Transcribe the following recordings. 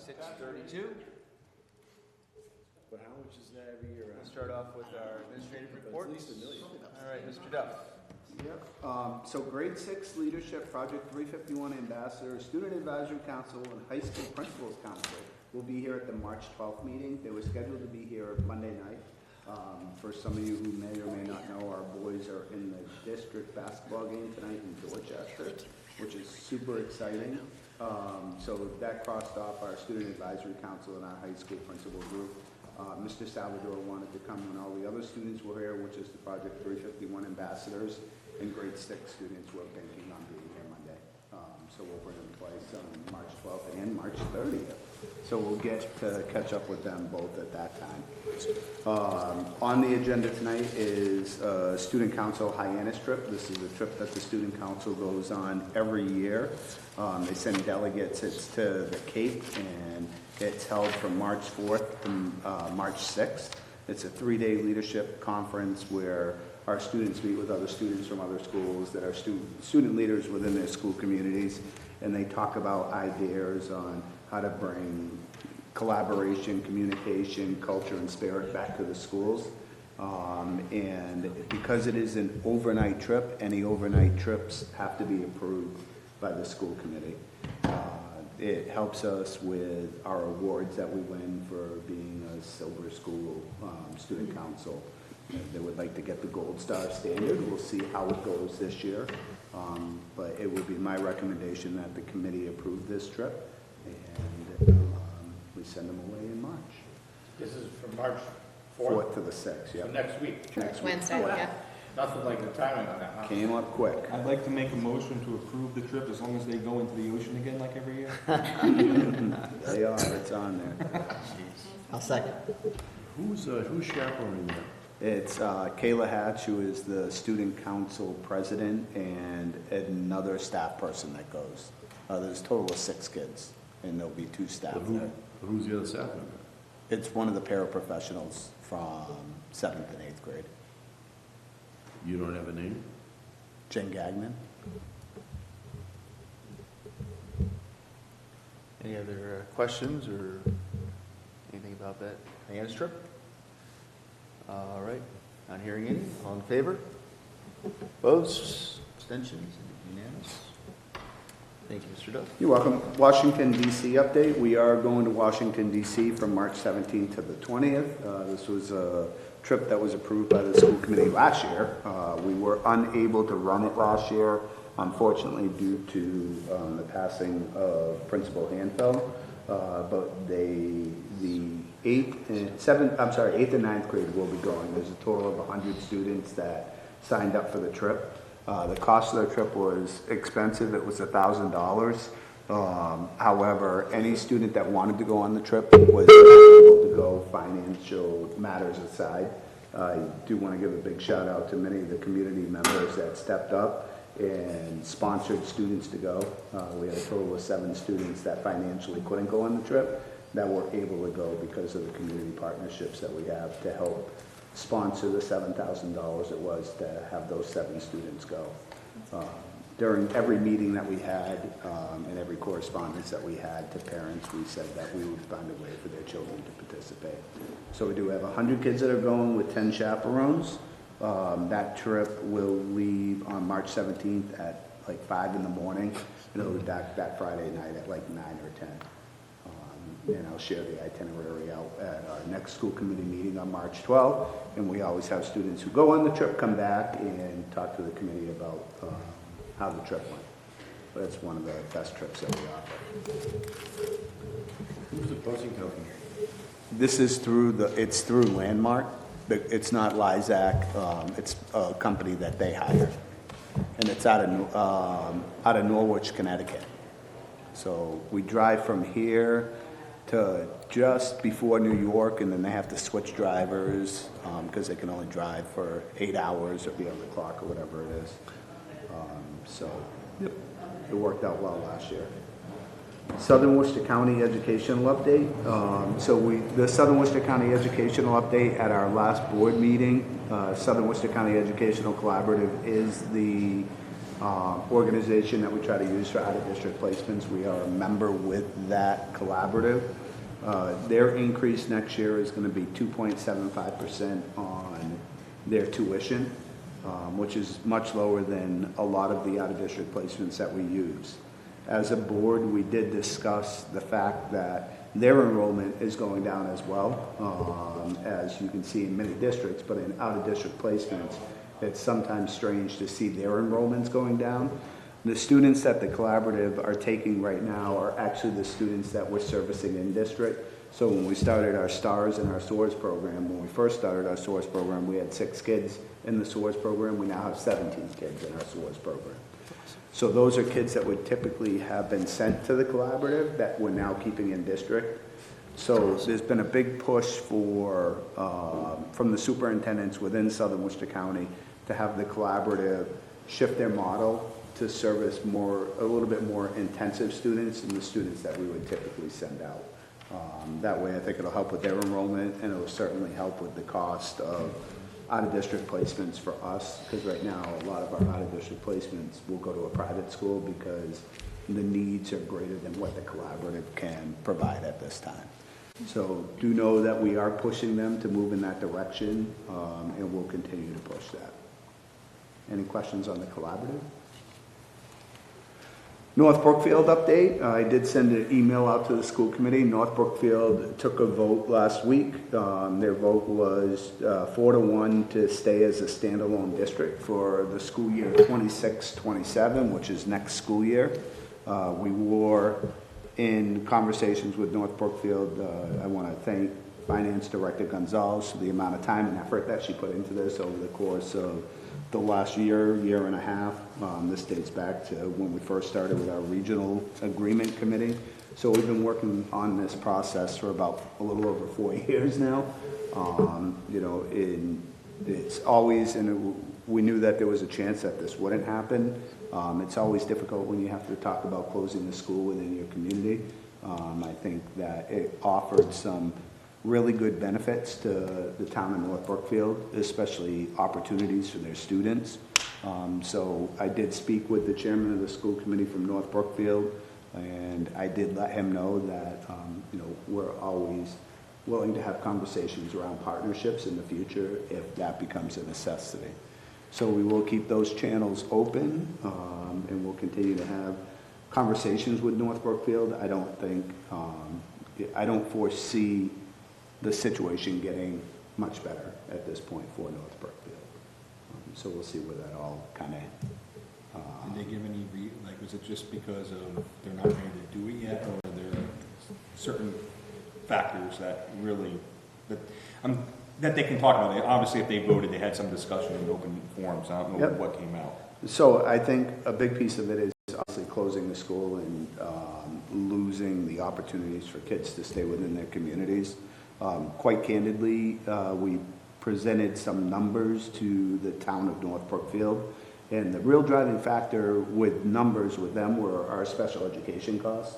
6:32. But how much is that every year? We'll start off with our administrative reports. At least $1 million. All right, Mr. Duff. Yep. So grade 6 leadership, Project 351 ambassador, student advisory council, and high school principals council will be here at the March 12th meeting. They were scheduled to be here Monday night. For some of you who may or may not know, our boys are in the district basketball game tonight in Dorchester, which is super exciting. So that crossed off our student advisory council and our high school principal group. Mr. Salvador wanted to come when all the other students were here, which is the Project 351 ambassadors, and grade 6 students were banking on being here Monday. So we'll bring them twice on March 12th and March 30th. So we'll get to catch up with them both at that time. On the agenda tonight is a student council Hyannis trip. This is a trip that the student council goes on every year. They send delegates. It's to the Cape, and it's held from March 4th to March 6th. It's a 3-day leadership conference where our students meet with other students from other schools that are student leaders within their school communities, and they talk about ideas on how to bring collaboration, communication, culture, and spirit back to the schools. And because it is an overnight trip, any overnight trips have to be approved by the school committee. It helps us with our awards that we win for being a Silver School Student Council. They would like to get the Gold Star standard. We'll see how it goes this year. But it would be my recommendation that the committee approve this trip, and we send them away in March. This is from March 4th? 4th to the 6th, yeah. So next week. Next week. Wednesday, yeah. Nothing like the timing on that, huh? Came up quick. I'd like to make a motion to approve the trip as long as they go into the ocean again like every year. They are, it's on there. I'll second. Who's chaperoning that? It's Kayla Hatch, who is the student council president, and another staff person that goes. There's a total of 6 kids, and there'll be 2 staff there. Who's the other staff member? It's one of the paraprofessionals from 7th and 8th grade. You don't have a name? Jen Gagnon. Any other questions or anything about that Hyannis trip? All right, not hearing any. All in favor? Opposed? Abstentions? Unanimous? Thank you, Mr. Duff. You're welcome. Washington, D.C. update. We are going to Washington, D.C. from March 17th to the 20th. This was a trip that was approved by the school committee last year. We were unable to run it last year, unfortunately, due to the passing of Principal Hanfeld. But the 8th and 9th grade will be going. There's a total of 100 students that signed up for the trip. The cost of the trip was expensive. It was $1,000. However, any student that wanted to go on the trip was able to go, financial matters aside. I do want to give a big shout out to many of the community members that stepped up and sponsored students to go. We had a total of 7 students that financially couldn't go on the trip that were able to go because of the community partnerships that we have to help sponsor the $7,000 it was to have those 7 students go. During every meeting that we had and every correspondence that we had to parents, we said that we would find a way for their children to participate. So we do have 100 kids that are going with 10 chaperones. That trip will leave on March 17th at like 5 in the morning, and it'll be back that Friday night at like 9 or 10. And I'll share the itinerary out at our next school committee meeting on March 12th. And we always have students who go on the trip come back and talk to the committee about how the trip went. But it's one of the best trips that we offer. Who's the busing company? This is it's through Landmark, but it's not Lizac. It's a company that they hire, and it's out of Norwich, Connecticut. So we drive from here to just before New York, and then they have to switch drivers because they can only drive for 8 hours or be on the clock or whatever it is. So yep, it worked out well last year. Southern Worcester County Educational Update. The Southern Worcester County Educational Update at our last board meeting. Southern Worcester County Educational Collaborative is the organization that we try to use for out-of-district placements. We are a member with that collaborative. Their increase next year is going to be 2.75% on their tuition, which is much lower than a lot of the out-of-district placements that we use. As a board, we did discuss the fact that their enrollment is going down as well, as you can see in many districts, but in out-of-district placements, it's sometimes strange to see their enrollments going down. The students that the collaborative are taking right now are actually the students that we're servicing in district. So when we started our STARS and our SOARS program, when we first started our SOARS program, we had 6 kids in the SOARS program. We now have 17 kids in our SOARS program. So those are kids that would typically have been sent to the collaborative that we're now keeping in district. So there's been a big push for, from the superintendents within Southern Worcester County to have the collaborative shift their model to service a little bit more intensive students than the students that we would typically send out. That way I think it'll help with their enrollment, and it'll certainly help with the cost of out-of-district placements for us, because right now a lot of our out-of-district placements will go to a private school because the needs are greater than what the collaborative can provide at this time. So do know that we are pushing them to move in that direction, and we'll continue to push that. Any questions on the collaborative? North Brookfield update. I did send an email out to the school committee. North Brookfield took a vote last week. Their vote was 4-1 to stay as a standalone district for the school year 26-27, which is next school year. We were in conversations with North Brookfield. I want to thank Finance Director Gonzalez for the amount of time and effort that she put into this over the course of the last year and a half. This dates back to when we first started with our regional agreement committee. So we've been working on this process for about a little over 4 years now. You know, it's always, and we knew that there was a chance that this wouldn't happen. It's always difficult when you have to talk about closing the school within your community. I think that it offered some really good benefits to the town of North Brookfield, especially opportunities for their students. So I did speak with the chairman of the school committee from North Brookfield, and I did let him know that you know, we're always willing to have conversations around partnerships in the future if that becomes a necessity. So we will keep those channels open, and we'll continue to have conversations with North Brookfield. I don't foresee the situation getting much better at this point for North Brookfield. So we'll see where that all kind of... Did they give any, like, was it just because of they're not ready to do it yet, or are there certain factors that really, that they can talk about? Obviously, if they voted, they had some discussion in open forums. I don't know what came out. So I think a big piece of it is obviously closing the school and losing the opportunities for kids to stay within their communities. Quite candidly, we presented some numbers to the town of North Brookfield, and the real driving factor with numbers with them were our special education costs.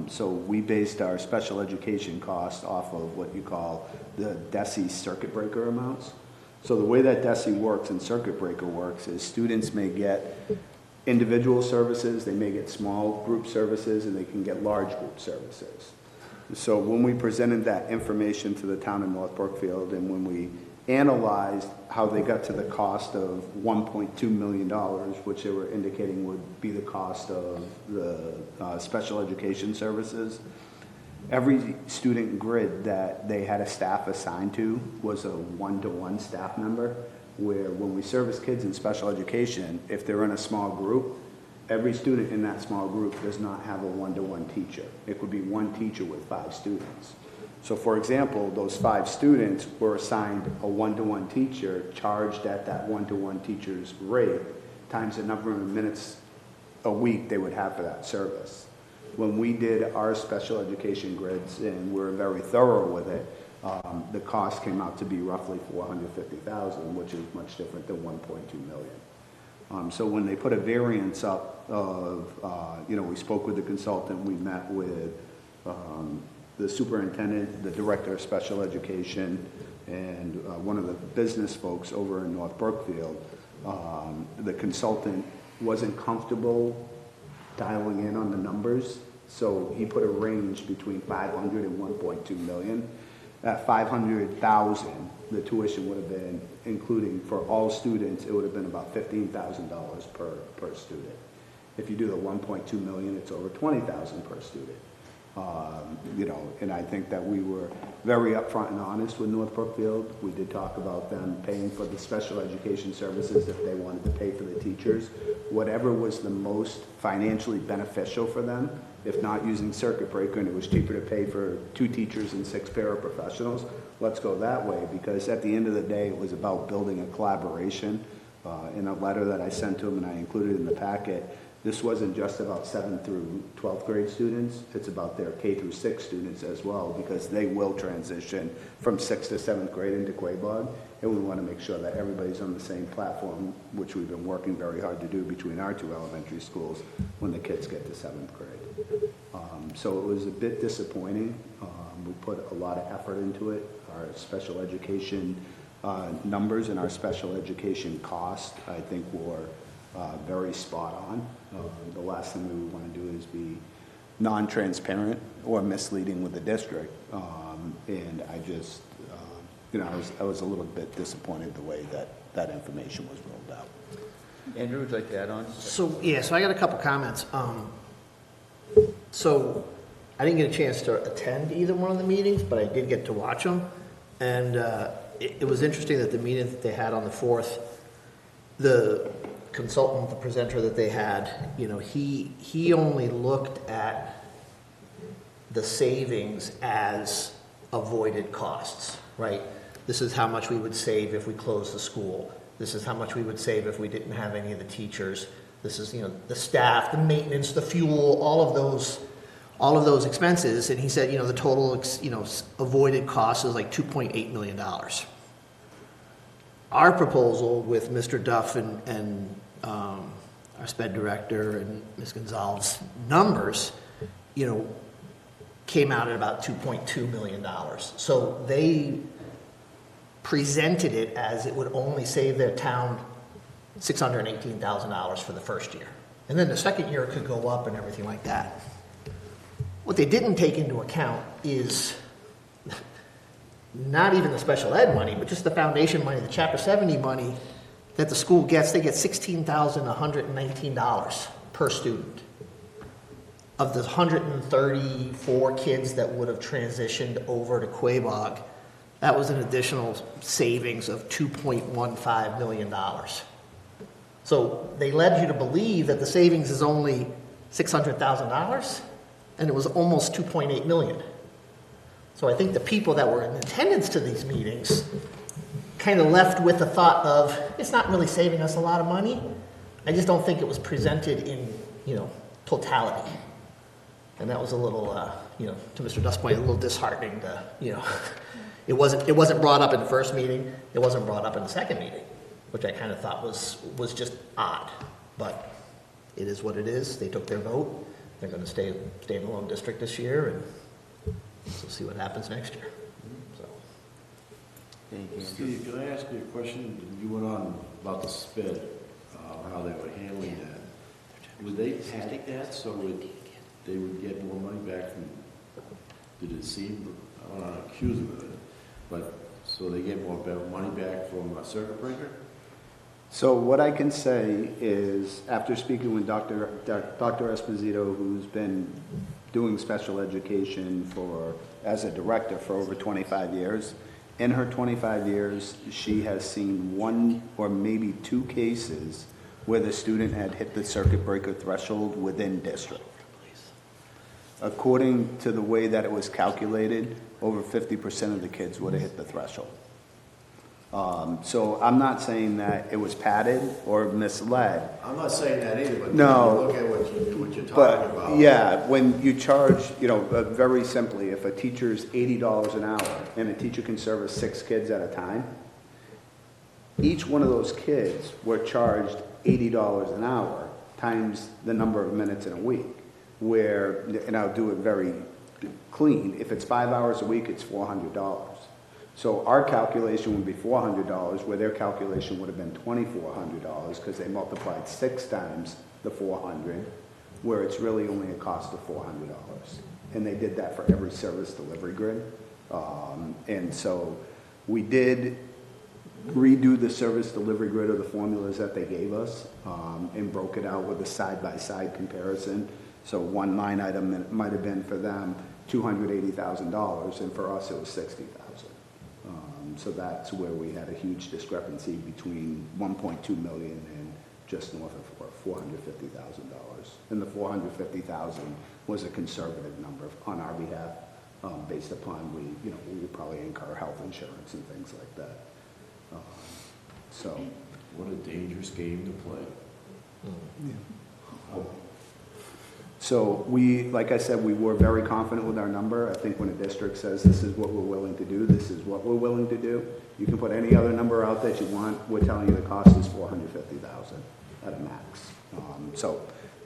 So we based our special education costs off of what you call the DESE circuit breaker amounts. So the way that DESE works and circuit breaker works is students may get individual services, they may get small group services, and they can get large group services. So when we presented that information to the town of North Brookfield, and when we analyzed how they got to the cost of $1.2 million, which they were indicating would be the cost of the special education services, every student grid that they had a staff assigned to was a 1-to-1 staff member, where when we service kids in special education, if they're in a small group, every student in that small group does not have a 1-to-1 teacher. It could be one teacher with 5 students. So for example, those 5 students were assigned a 1-to-1 teacher charged at that 1-to-1 teacher's rate times the number of minutes a week they would have for that service. When we did our special education grids, and we were very thorough with it, the cost came out to be roughly $450,000, which is much different than $1.2 million. So when they put a variance up of, you know, we spoke with the consultant, we met with the superintendent, the director of special education, and one of the business folks over in North Brookfield. The consultant wasn't comfortable dialing in on the numbers, so he put a range between 500 and 1.2 million. At 500,000, the tuition would have been, including for all students, it would have been about $15,000 per student. If you do the 1.2 million, it's over 20,000 per student. You know, and I think that we were very upfront and honest with North Brookfield. We did talk about them paying for the special education services if they wanted to pay for the teachers. Whatever was the most financially beneficial for them, if not using circuit breaker and it was cheaper to pay for 2 teachers and 6 paraprofessionals, let's go that way, because at the end of the day, it was about building a collaboration. In a letter that I sent to them and I included in the packet, this wasn't just about 7th through 12th grade students, it's about their K through 6 students as well, because they will transition from 6th to 7th grade into Quaboag, and we want to make sure that everybody's on the same platform, which we've been working very hard to do between our 2 elementary schools when the kids get to 7th grade. So it was a bit disappointing. We put a lot of effort into it. Our special education numbers and our special education cost, I think, were very spot on. The last thing we would want to do is be non-transparent or misleading with the district. And I just, you know, I was a little bit disappointed the way that information was rolled out. Andrew, would you like to add on? So, yeah, so I got a couple comments. So I didn't get a chance to attend either one of the meetings, but I did get to watch them. And it was interesting that the meeting that they had on the 4th, the consultant, the presenter that they had, you know, he only looked at the savings as avoided costs, right? This is how much we would save if we closed the school. This is how much we would save if we didn't have any of the teachers. This is, you know, the staff, the maintenance, the fuel, all of those expenses. And he said, you know, the total, you know, avoided cost is like $2.8 million. Our proposal with Mr. Duff and our SPED director and Ms. Gonzalez numbers, you know, came out at about $2.2 million. So they presented it as it would only save their town $618,000 for the first year. And then the second year it could go up and everything like that. What they didn't take into account is not even the special ed money, but just the foundation money, the Chapter 70 money that the school gets. They get $16,119 per student. Of the 134 kids that would have transitioned over to Quaboag, that was an additional savings of $2.15 million. So they led you to believe that the savings is only $600,000, and it was almost $2.8 million. So I think the people that were in attendance to these meetings kind of left with the thought of, it's not really saving us a lot of money. I just don't think it was presented in, you know, totality. And that was a little, you know, to Mr. Duff's point, a little disheartening to, you know, it wasn't brought up in the first meeting, it wasn't brought up in the second meeting, which I kind of thought was just odd. But it is what it is. They took their vote. They're going to stay in the lone district this year, and we'll see what happens next year. So. Thank you, Andrew. Steve, can I ask you a question? You went on about the SPED, how they were handling that. Would they panic that so they would get more money back from, did it seem, I don't want to accuse them of it, but so they get more money back from a circuit breaker? So what I can say is, after speaking with Dr. Esposito, who's been doing special education as a director for over 25 years, in her 25 years, she has seen 1 or maybe 2 cases where the student had hit the circuit breaker threshold within district. According to the way that it was calculated, over 50% of the kids would have hit the threshold. So I'm not saying that it was padded or misled. I'm not saying that either, but No. you look at what you're But, talking about. yeah, when you charge, you know, very simply, if a teacher's $80 an hour and a teacher can service 6 kids at a time, each one of those kids were charged $80 an hour times the number of minutes in a week, where, and I'll do it very clean, if it's 5 hours a week, it's $400. So our calculation would be $400, where their calculation would have been $2,400, because they multiplied 6 times the 400, where it's really only a cost of $400. And they did that for every service delivery grid. And so we did redo the service delivery grid of the formulas that they gave us, and broke it out with a side-by-side comparison. So one line item might have been for them $280,000, and for us it was $60,000. So that's where we had a huge discrepancy between 1.2 million and just north of $450,000. And the 450,000 was a conservative number on our behalf, based upon we would probably incur health insurance and things like that. So, What a dangerous game to play. so we, like I said, we were very confident with our number. I think when a district says this is what we're willing to do, this is what we're willing to do. You can put any other number out that you want. We're telling you the cost is $450,000 at a max.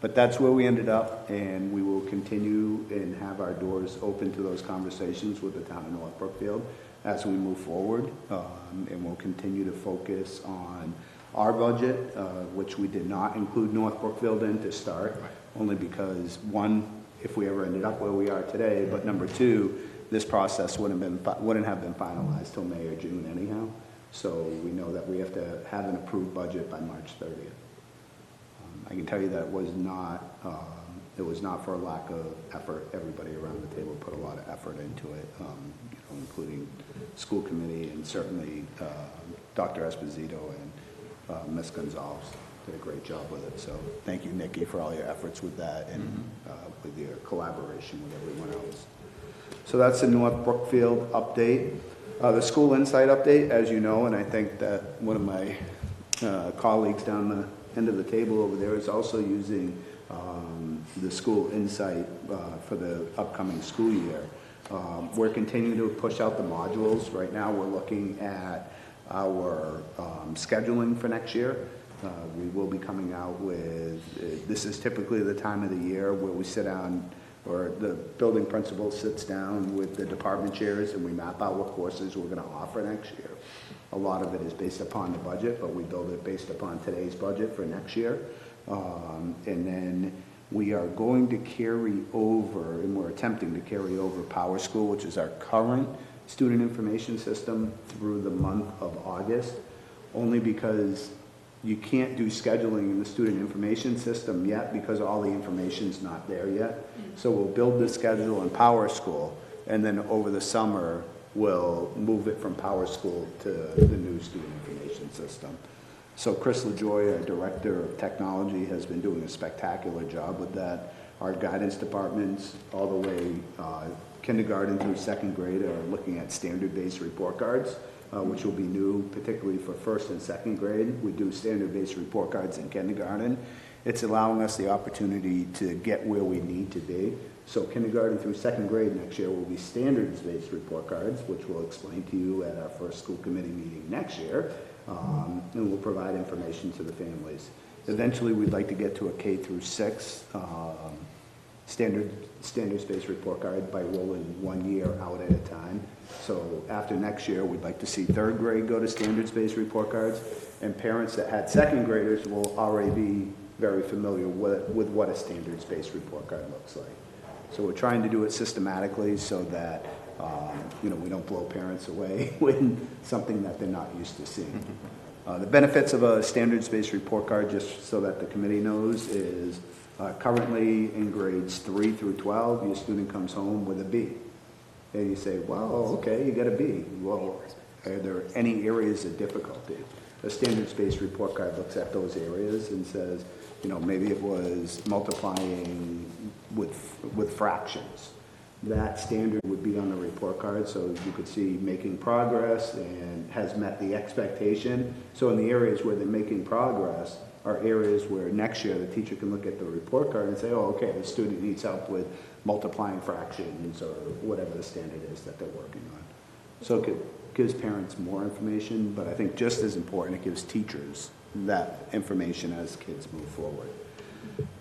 But that's where we ended up, and we will continue and have our doors open to those conversations with the town of North Brookfield as we move forward. And we'll continue to focus on our budget, which we did not include North Brookfield in to start, only because, one, if we ever ended up where we are today, but number two, this process wouldn't have been finalized till May or June anyhow. So we know that we have to have an approved budget by March 30th. I can tell you that it was not for a lack of effort. Everybody around the table put a lot of effort into it, including school committee and certainly Dr. Esposito and Ms. Gonzalez did a great job with it. So thank you, Nikki, for all your efforts with that and with your collaboration with everyone else. So that's the North Brookfield update. The school insight update, as you know, and I think that one of my colleagues down the end of the table over there is also using the school insight for the upcoming school year. We're continuing to push out the modules. Right now we're looking at our scheduling for next year. We will be coming out with, this is typically the time of the year where we sit down, or the building principal sits down with the department chairs and we map out what courses we're going to offer next year. A lot of it is based upon the budget, but we build it based upon today's budget for next year. And then we are going to carry over, and we're attempting to carry over Power School, which is our current student information system, through the month of August, only because you can't do scheduling in the student information system yet because all the information's not there yet. So we'll build the schedule in Power School, and then over the summer, we'll move it from Power School to the new student information system. So Chris LaJoy, our Director of Technology, has been doing a spectacular job with that. Our guidance departments, all the way kindergarten through second grade, are looking at standard-based report cards, which will be new, particularly for first and second grade. We do standard-based report cards in kindergarten. It's allowing us the opportunity to get where we need to be. So kindergarten through second grade next year will be standards-based report cards, which we'll explain to you at our first school committee meeting next year, and we'll provide information to the families. Eventually, we'd like to get to a K through 6 standards-based report card by rolling 1 year out at a time. So after next year, we'd like to see third grade go to standards-based report cards, and parents that had second graders will already be very familiar with what a standards-based report card looks like. So we're trying to do it systematically so that we don't blow parents away with something that they're not used to seeing. The benefits of a standards-based report card, just so that the committee knows, is currently in grades 3 through 12, your student comes home with a B. And you say, well, okay, you got a B. Well, are there any areas of difficulty? A standards-based report card looks at those areas and says, maybe it was multiplying with fractions. That standard would be on the report card, so you could see making progress and has met the expectation. So in the areas where they're making progress are areas where next year the teacher can look at the report card and say, oh, okay, the student needs help with multiplying fractions or whatever the standard is that they're working on. So it gives parents more information, but I think just as important, it gives teachers that information as kids move forward.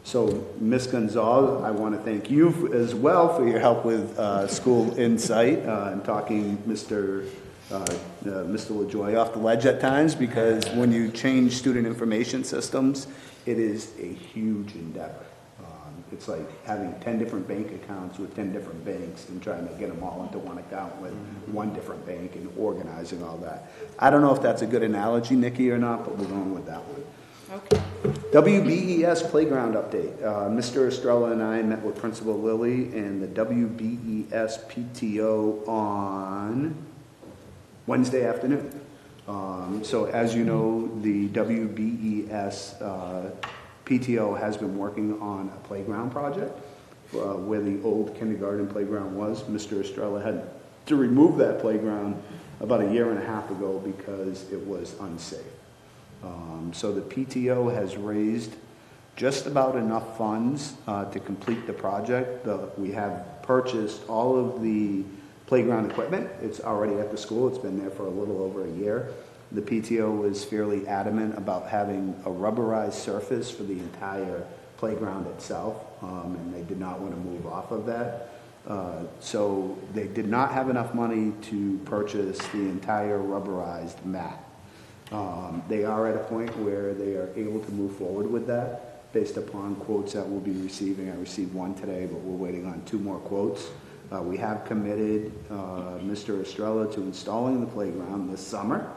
So, Ms. Gonzalez, I want to thank you as well for your help with School Insight and talking Mr. Mr. LaJoy off the ledge at times, because when you change student information systems, it is a huge endeavor. It's like having 10 different bank accounts with 10 different banks and trying to get them all into one account with one different bank and organizing all that. I don't know if that's a good analogy, Nikki, or not, but we're going with that one. Okay. WBES playground update. Mr. Estrella and I met with Principal Lilly and the WBES PTO on Wednesday afternoon. So as you know, the WBES PTO has been working on a playground project where the old kindergarten playground was. Mr. Estrella had to remove that playground about a year and a half ago because it was unsafe. So the PTO has raised just about enough funds to complete the project. We have purchased all of the playground equipment. It's already at the school. It's been there for a little over a year. The PTO was fairly adamant about having a rubberized surface for the entire playground itself, and they did not want to move off of that. So they did not have enough money to purchase the entire rubberized mat. They are at a point where they are able to move forward with that based upon quotes that we'll be receiving. I received one today, but we're waiting on 2 more quotes. We have committed Mr. Estrella to installing the playground this summer.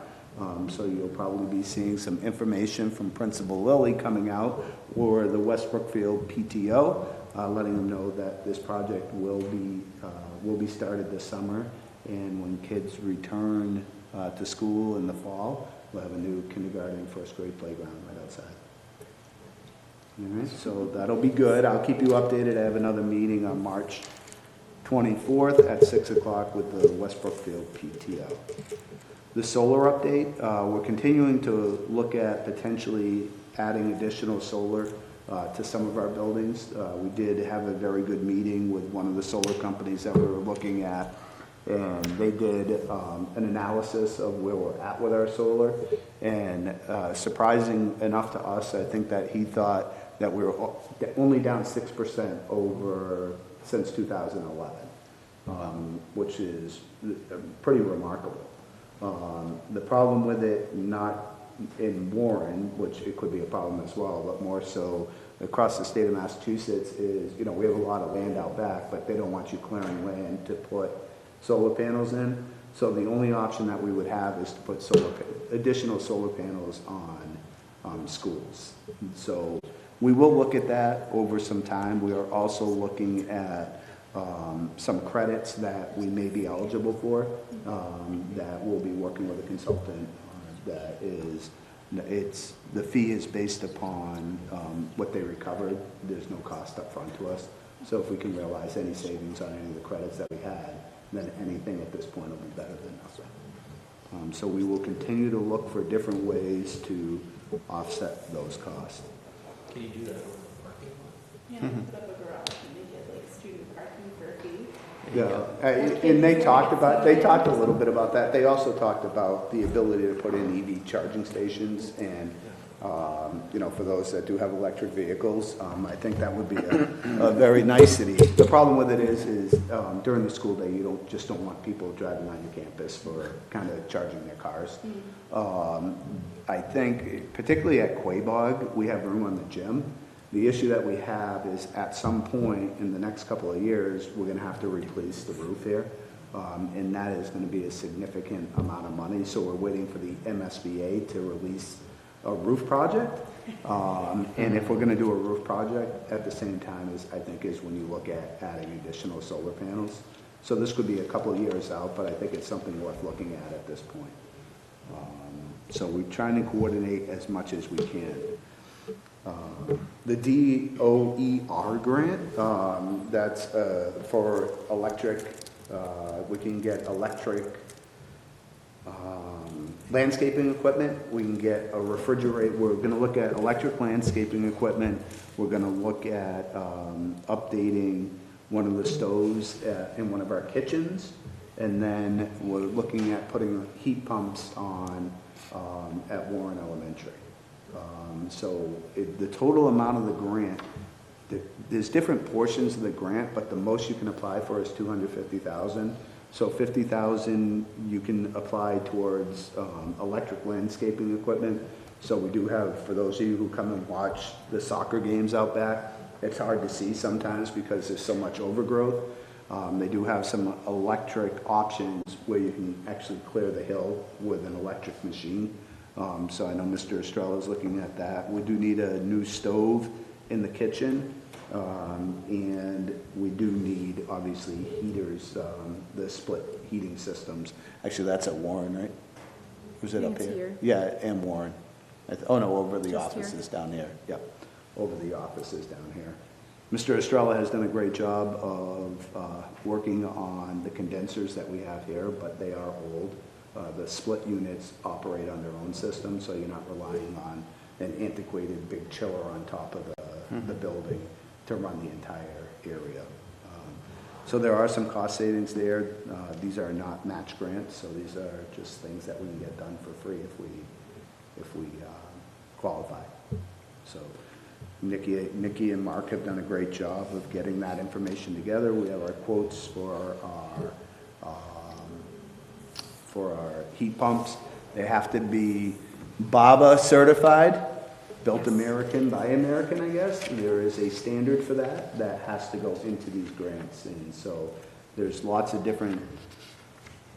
So you'll probably be seeing some information from Principal Lilly coming out or the West Brookfield PTO, letting them know that this project will be started this summer. And when kids return to school in the fall, we'll have a new kindergarten and first grade playground right outside. All right, so that'll be good. I'll keep you updated. I have another meeting on March 24th at 6 o'clock with the West Brookfield PTO. The solar update, we're continuing to look at potentially adding additional solar to some of our buildings. We did have a very good meeting with one of the solar companies that we were looking at, and they did an analysis of where we're at with our solar. And surprising enough to us, I think that he thought that we were only down 6% over since 2011, which is pretty remarkable. The problem with it, not in Warren, which it could be a problem as well, but more so across the state of Massachusetts is, you know, we have a lot of land out back, but they don't want you clearing land to put solar panels in. So the only option that we would have is to put additional solar panels on schools. So we will look at that over some time. We are also looking at some credits that we may be eligible for, that we'll be working with a consultant that is, the fee is based upon what they recovered. There's no cost up front to us. So if we can realize any savings on any of the credits that we had, then anything at this point will be better than nothing. So we will continue to look for different ways to offset those costs. Can you do that over the parking lot? Yeah, put up a garage and they get like student parking for a fee. Yeah, and they talked a little bit about that. They also talked about the ability to put in EV charging stations and, you know, for those that do have electric vehicles, I think that would be a very nicety. The problem with it is during the school day, you just don't want people driving on your campus for kind of charging their cars. I think particularly at Quaboag, we have room on the gym. The issue that we have is at some point in the next couple of years, we're going to have to replace the roof here. And that is going to be a significant amount of money. So we're waiting for the MSBA to release a roof project. And if we're going to do a roof project at the same time I think is when you look at adding additional solar panels. So this could be a couple of years out, but I think it's something worth looking at this point. So we're trying to coordinate as much as we can. The DOER grant, that's for electric, we can get electric landscaping equipment. We can get a refrigerator. We're going to look at electric landscaping equipment. We're going to look at updating one of the stoves in one of our kitchens. And then we're looking at putting heat pumps on at Warren Elementary. So the total amount of the grant, there's different portions of the grant, but the most you can apply for is $250,000. So 50,000 you can apply towards electric landscaping equipment. So we do have, for those of you who come and watch the soccer games out back, it's hard to see sometimes because there's so much overgrowth. They do have some electric options where you can actually clear the hill with an electric machine. So I know Mr. Estrella is looking at that. We do need a new stove in the kitchen. And we do need, obviously, heaters, the split heating systems. Actually, that's at Warren, right? Was it I up think here? it's Yeah, and Warren. Oh, no, over the Just here. offices down here. Yep, over the offices down here. Mr. Estrella has done a great job of working on the condensers that we have here, but they are old. The split units operate on their own system, so you're not relying on an antiquated big chiller on top of the building to run the entire area. So there are some cost savings there. These are not match grants, so these are just things that we can get done for free if we qualify. So Nikki and Mark have done a great job of getting that information together. We have our quotes for our heat pumps. They have to be BABA certified, built American by American, I guess. There is a standard for that has to go into these grants. And so there's lots of different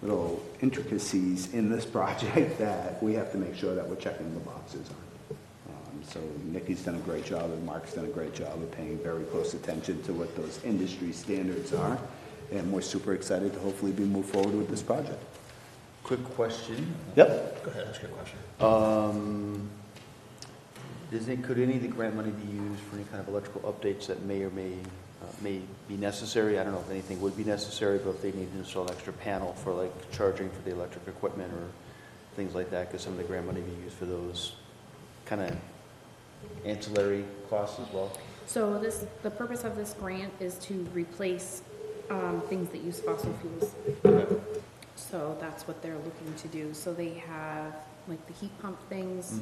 little intricacies in this project that we have to make sure that we're checking the boxes on. So Nikki's done a great job and Mark's done a great job of paying very close attention to what those industry standards are. And we're super excited to hopefully move forward with this project. Quick question. Yep. Go ahead, ask your question. Could any of the grant money be used for any kind of electrical updates that may or may be necessary? I don't know if anything would be necessary, but if they need to install an extra panel for like charging for the electric equipment or things like that, could some of the grant money be used for those kind of ancillary costs as well? So the purpose of this grant is to replace things that use fossil fuels. Okay. So that's what they're looking to do. So they have like the heat pump things,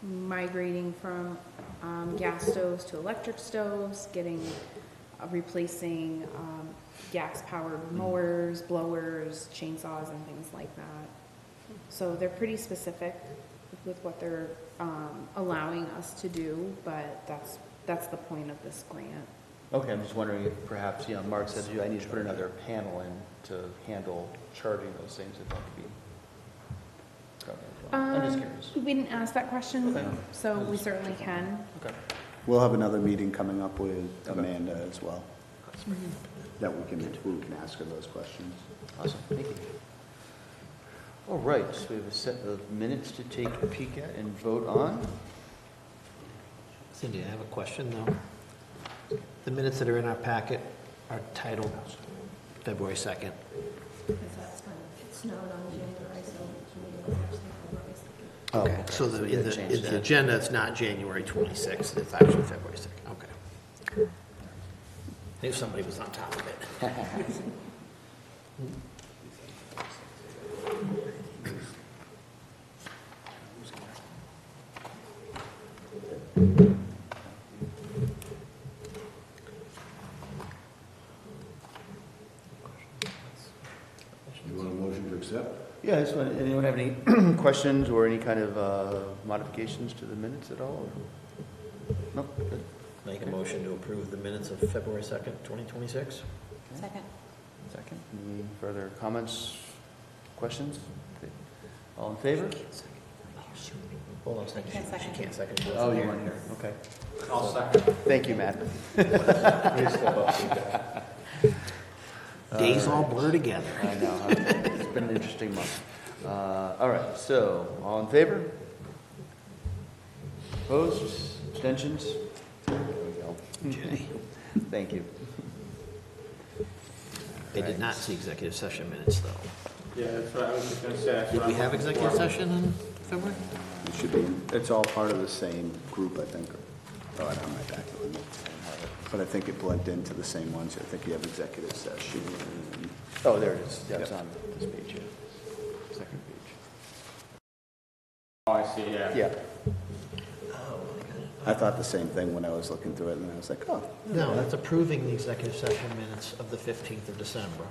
migrating from gas stoves to electric stoves, replacing gas-powered mowers, blowers, chainsaws, and things like that. So they're pretty specific with what they're allowing us to do, but that's the point of this grant. Okay, I'm just wondering if perhaps, Mark said, I need to put another panel in to handle charging those things, if that could be covered as well. I'm just curious. We didn't ask that question, Okay. so we certainly can. Okay. We'll have another meeting coming up with Amanda as well, that we can ask her those questions. Awesome, thank you. All right, so we have a set of minutes to take a peek at and vote on. Cindy, I have a question though. The minutes that are in our packet are titled February 2nd. Because that's when it snowed on January, so we don't actually February 2nd. Okay, so so we in gotta the, change in the that. agenda, it's not January 26th, it's actually February 2nd, okay. I knew somebody was on top of it. You want a motion to accept? Yeah, I just want, anyone have any questions or any kind of modifications to the minutes at all? No? Good. Make a motion to approve the minutes of February 2nd, 2026. Second. Second, any further comments, questions? Okay. All in favor? Hold on a second. Can't second. She can't second. Oh, you weren't here, okay. I'll second. Thank you, Matt. Days all blur together. I know, huh? It's been an interesting month. All right, so, all in favor? Opposed, abstentions? There we go. Jay, Thank you. they did not see executive session minutes though. Yeah, that's what I was just gonna say. that's Did what we I'm have looking executive for. session in February? It should be, it's all part of the same group, I think. Oh, I don't have my back on it. But I think it blended into the same ones. I think you have executive session. Oh, there it is. Yeah, it's Yep. on this page, yeah. Second page. Oh, I see, yeah. Yeah. Oh, I thought the same thing when I was looking through it, and I was like, oh. No, that's approving the executive session minutes of the 15th of December.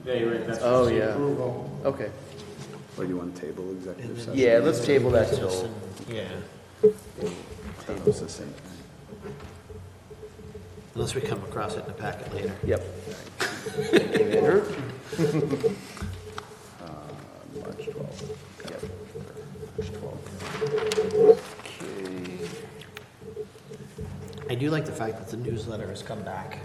Yeah, you're right, that's Oh, just the yeah. approval. Okay. Or do you want to table executive And then- session? Yeah, let's table that till- Yeah, I thought it was the same thing. unless we come across it in the packet later. Yep. Andrew? March 12th. Yep. March 12th. Okay. I do like the fact that the newsletter has come back.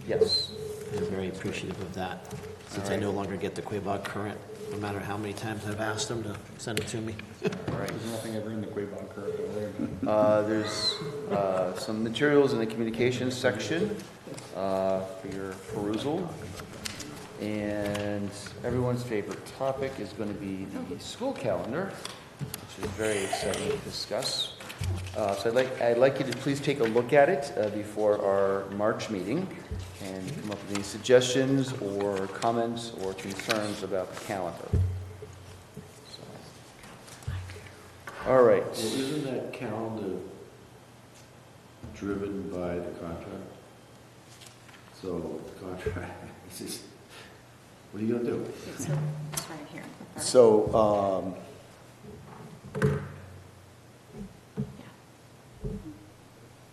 Yes. I'm very appreciative of that, since I Alright. no longer get the Quaboag Current, no matter how many times I've asked them to send it to me. All right. There's nothing ever in the Quaboag current, don't worry about it. There's some materials in the communications section for your perusal. And everyone's favorite topic is going to be the school calendar, which is very exciting to discuss. So I'd like you to please take a look at it before our March meeting and come up with any suggestions or comments or concerns about the calendar. All right. Well, isn't that calendar driven by the contract? So the contract, it's just, what are you gonna do? It's right here. So,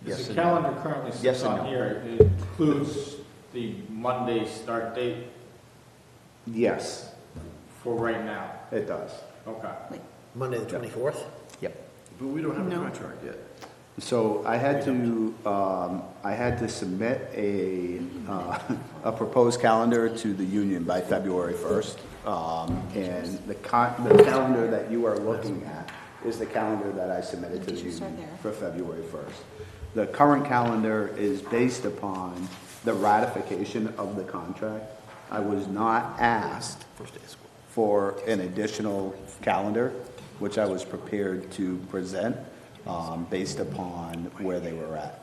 Yes The and no. calendar currently Yes sits and on no. here, it includes the Monday start date yes, for right now. it does. Okay. Monday, the 24th? Yep. But we don't have a No. contract yet. So I had to submit a proposed calendar to the union by February 1st. And the calendar that you are looking at is the calendar that I submitted to the Did you start union there? for February 1st. The current calendar is based upon the ratification of the contract. I was not asked First day of school. for an additional calendar, which I was prepared to present based upon where they were at.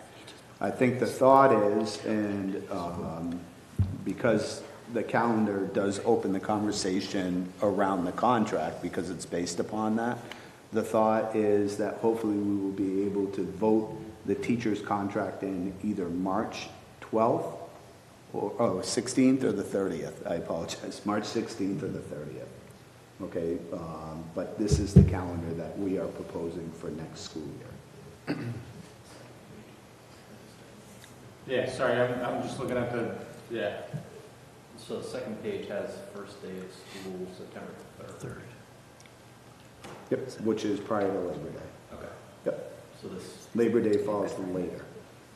I think the thought is, and because the calendar does open the conversation around the contract, because it's based upon that, the thought is that hopefully we will be able to vote the teacher's contract in either March 12th, or 16th or the 30th, I apologize, March 16th or the 30th. Okay, but this is the calendar that we are proposing for next school year. Yeah, sorry, I'm just looking at the, yeah. So the second page has first day of school, September 3rd. Yep, which is prior to Labor Day. Okay. Yep, So this. Labor Day falls later.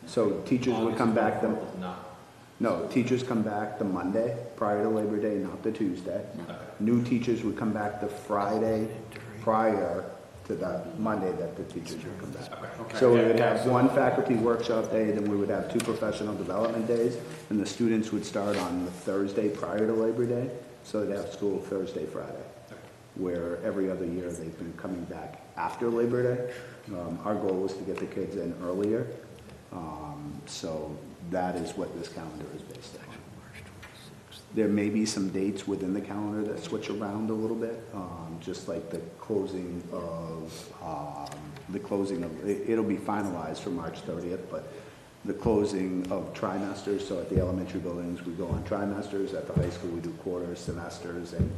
So teachers would come back the, August 24th is not. no, teachers come back the Monday prior to Labor Day, not the Tuesday. Okay. New teachers would come back the Friday prior to the Monday that the teachers would come back. Okay. So we Yeah, would yeah, have one faculty workshop day, then we would have 2 professional development days, and the students would start on the Thursday prior to Labor Day, so they'd have school Thursday, Friday, where every other year they've been coming back after Labor Day. Our goal was to get the kids in earlier, so that is what this calendar is based on. There may be some dates within the calendar that switch around a little bit, just like the closing of, it'll be finalized for March 30th, but the closing of trimesters, so at the elementary buildings, we go on trimesters, at the high school, we do quarters, semesters, and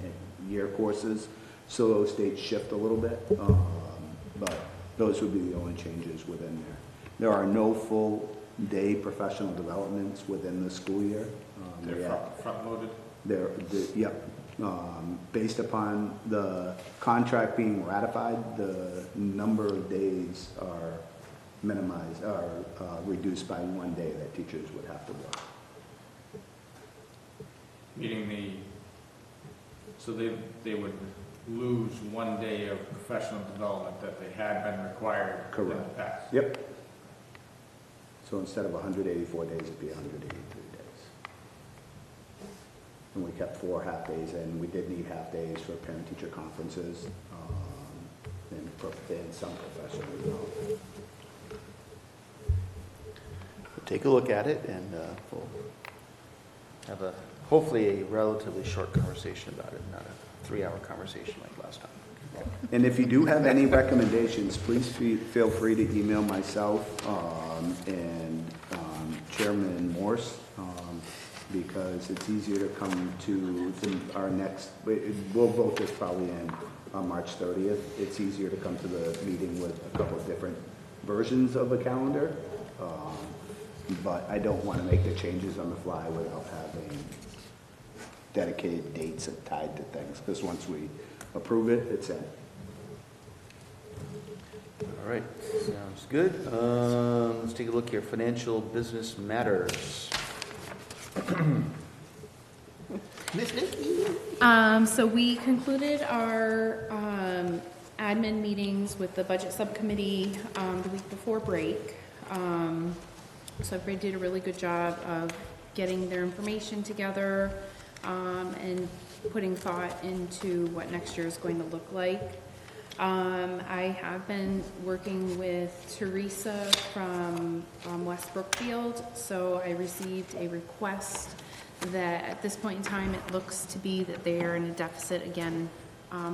year courses, so those dates shift a little bit, but those would be the only changes within there. There are no full-day professional developments within the school year. They're front loaded. Yep. Based upon the contract being ratified, the number of days are minimized, are reduced by 1 day that teachers would have to work. Meaning so they would lose 1 day of professional development that they had been required in the Correct. past. Yep. So instead of 184 days, it'd be 183 days. And we kept 4 half-days, and we did need half-days for parent-teacher conferences, and some professional development. We'll take a look at it and we'll have hopefully a relatively short conversation about it, not a 3-hour conversation like last time. And if you do have any recommendations, please feel free to email myself and Chairman Morse, because it's easier to come to our next, we'll vote this probably in on March 30th. It's easier to come to the meeting with a couple of different versions of the calendar. But I don't want to make the changes on the fly without having dedicated dates tied to things, because once we approve it, it's in. All right, sounds good. Let's take a look here. Financial business matters. Miss Nikki? So we concluded our admin meetings with the budget subcommittee the week before break. So everybody did a really good job of getting their information together and putting thought into what next year is going to look like. I have been working with Teresa from West Brookfield, so I received a request that at this point in time, it looks to be that they are in a deficit again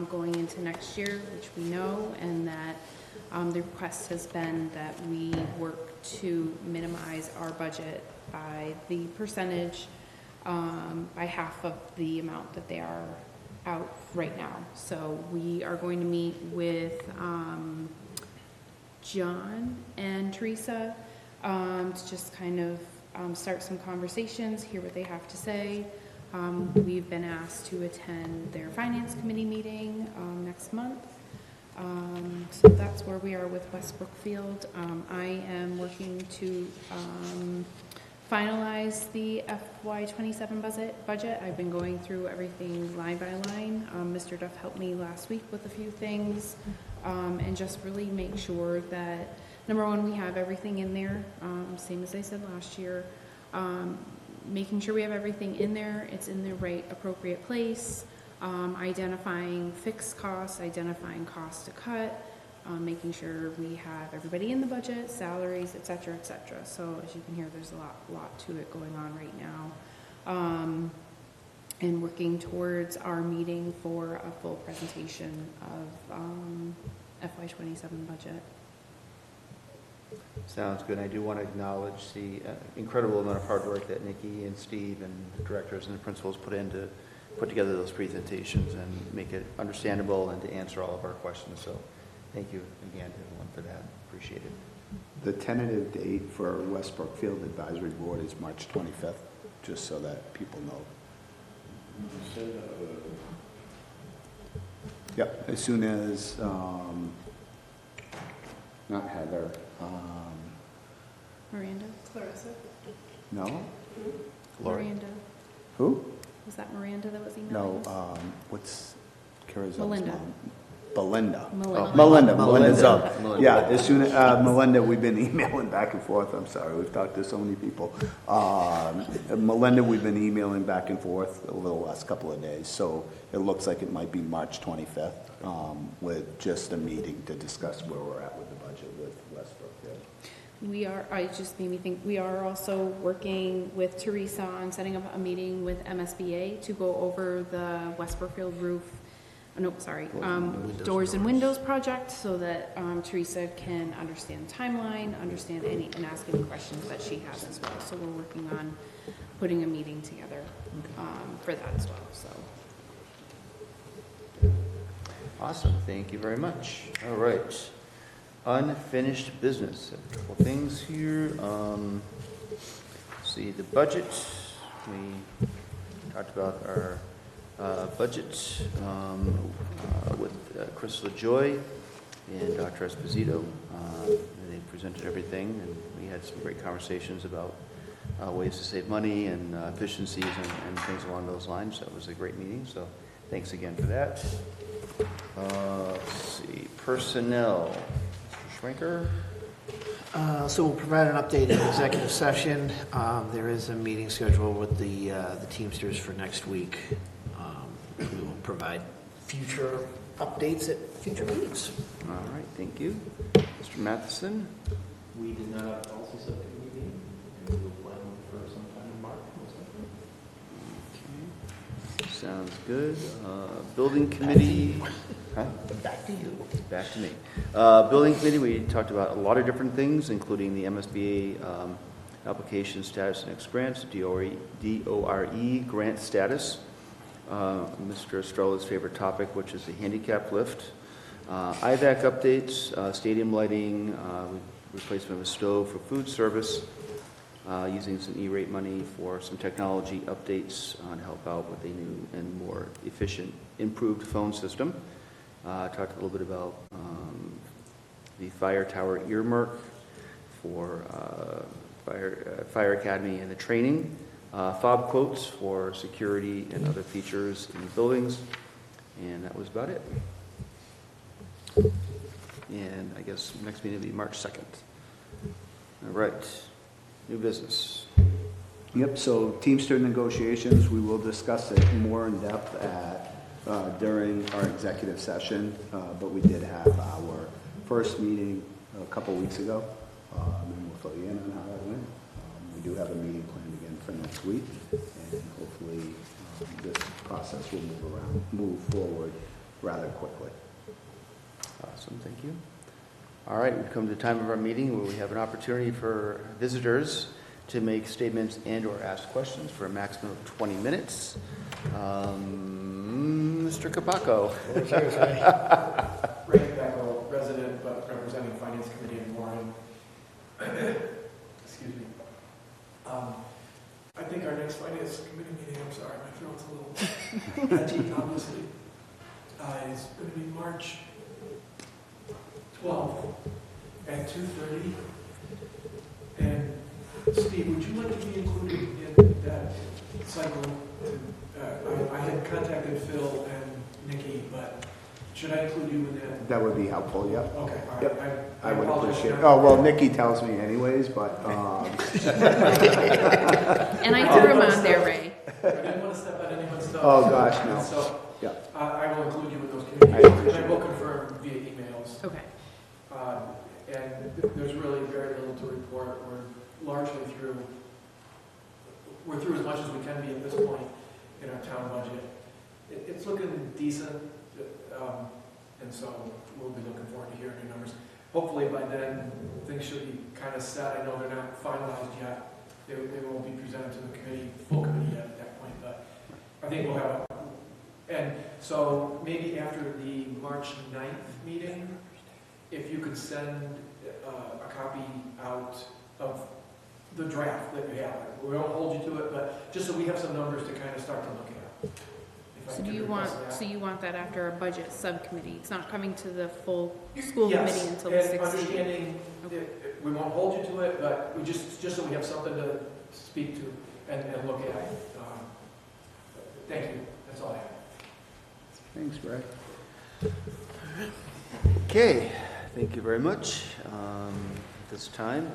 going into next year, which we know, and that the request has been that we work to minimize our budget by the percentage, by half of the amount that they are out right now. So we are going to meet with John and Teresa to just kind of start some conversations, hear what they have to say. We've been asked to attend their finance committee meeting next month. So that's where we are with West Brookfield. I am working to finalize the FY27 budget. I've been going through everything line by line. Mr. Duff helped me last week with a few things, and just really make sure that, number one, we have everything in there, same as I said last year. Making sure we have everything in there, it's in the right appropriate place, identifying fixed costs, identifying costs to cut, making sure we have everybody in the budget, salaries, et cetera, et cetera. So as you can hear, there's a lot to it going on right now. And working towards our meeting for a full presentation of FY27 budget. Sounds good. I do want to acknowledge the incredible amount of hard work that Nikki and Steve and the directors and the principals put in to put together those presentations and make it understandable and to answer all of our questions. So thank you again to everyone for that. Appreciate it. The tentative date for West Brookfield Advisory Board is March 25th, just so that people know. Yep, as soon as, not Heather, Miranda? Clarissa? no? Lori. Miranda. Who? Was that Miranda that was emailing No, us? what's Kara's Melinda. mom? Belinda. Melinda. Melinda, Melinda. Melinda's up. Melinda. Yeah, as soon as, Melinda, we've been emailing back and forth, I'm sorry, we've talked to so many people. Melinda, we've been emailing back and forth over the last couple of days, so it looks like it might be March 25th, with just a meeting to discuss where we're at with the budget with West Brookfield. We are, I just made me think, we are also working with Teresa on setting up a meeting with MSBA to go over the West Brookfield roof, doors and windows project, so that Teresa can understand timeline, understand and ask any questions that she has as well. So we're working on putting a meeting together for that as well, so. Awesome. Thank you very much. All right. Unfinished business. A couple things here. See the budget. We talked about our budget with Chris LaJoy and Dr. Esposito. They presented everything, and we had some great conversations about ways to save money and efficiencies and things along those lines. That was a great meeting, so thanks again for that. Let's see, personnel. Mr. Schwenker? So we'll provide an update in executive session. There is a meeting scheduled with the Teamsters for next week. We will provide future updates at future meetings. All right, thank you. Mr. Matheson? We did not have a policy subcommittee meeting, and we will plan for some time in March. Okay. sounds good. Building committee, huh? Back to you. Back to me. Building committee, we talked about a lot of different things, including the MSBA application status and next grants, DORE grant status, Mr. Estrella's favorite topic, which is the handicap lift, IVAC updates, stadium lighting, replacement of a stove for food service, using some E-rate money for some technology updates to help out with a new and more efficient, improved phone system. Talked a little bit about the fire tower earmark for fire academy and the training, fob quotes for security and other features in the buildings, and that was about it. And I guess next meeting will be March 2nd. All right, new business. Yep, so Teamster negotiations, we will discuss it more in depth during our executive session, but we did have our first meeting a couple weeks ago, and we'll fill you in on how that went. We do have a meeting planned again for next week, and hopefully this process will move forward rather quickly. Awesome, thank you. All right, we've come to the time of our meeting where we have an opportunity for visitors to make statements and/or ask questions for a maximum of 20 minutes. Mr. Capaco. Ray Beckel, resident but representing Finance Committee in Warren. Excuse me. I think our next Finance Committee meeting, I'm sorry, my throat's a little edgy, obviously, is going to be March 12th at 2:30. And Steve, would you like to be included in that cycle? I had contacted Phil and Nikki, but should I include you in that? That would be helpful, yep. Okay, all right. Yep. I would apologize appreciate it. for not- Oh, well, Nikki tells me anyways, but, And I threw him on there, Ray. I didn't want to step on anyone's toes. Oh, gosh, no. So, yeah. I will include you in those I communications, appreciate and I will it. confirm via emails. Okay. And there's really very little to report. We're largely through, as much as we can be at this point in our town budget. It's looking decent, and so we'll be looking forward to hearing your numbers. Hopefully by then, things should be kind of set. I know they're not finalized yet. They won't be presented to the committee, full committee yet at that point, but I think we'll have a, and so maybe after the March 9th meeting, if you could send a copy out of the draft that you have. We won't hold you to it, but just so we have some numbers to kind of start to look at. If I So can you request want, that. so you want that after a budget subcommittee? It's not coming to the full school Yes, committee until the and 16th? understanding, we won't hold you to it, but we just so we have something to speak to and look at. Thank you, that's all I have. Thanks, Ray. Okay, thank you very much. At this time,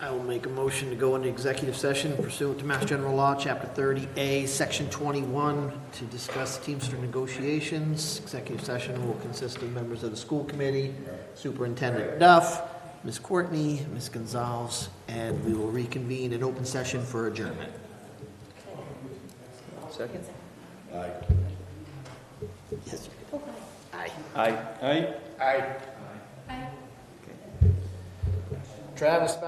I will make a motion to go into executive session pursuant to Mass General Law, Chapter 30A, Section 21, to discuss Teamster negotiations. Executive session will consist of members of the school committee, Superintendent Duff, Ms. Courtney, Ms. Gonzalez, and we will reconvene in open session for adjournment. second. Aye. Yes, sir. Aye. Aye. Travis.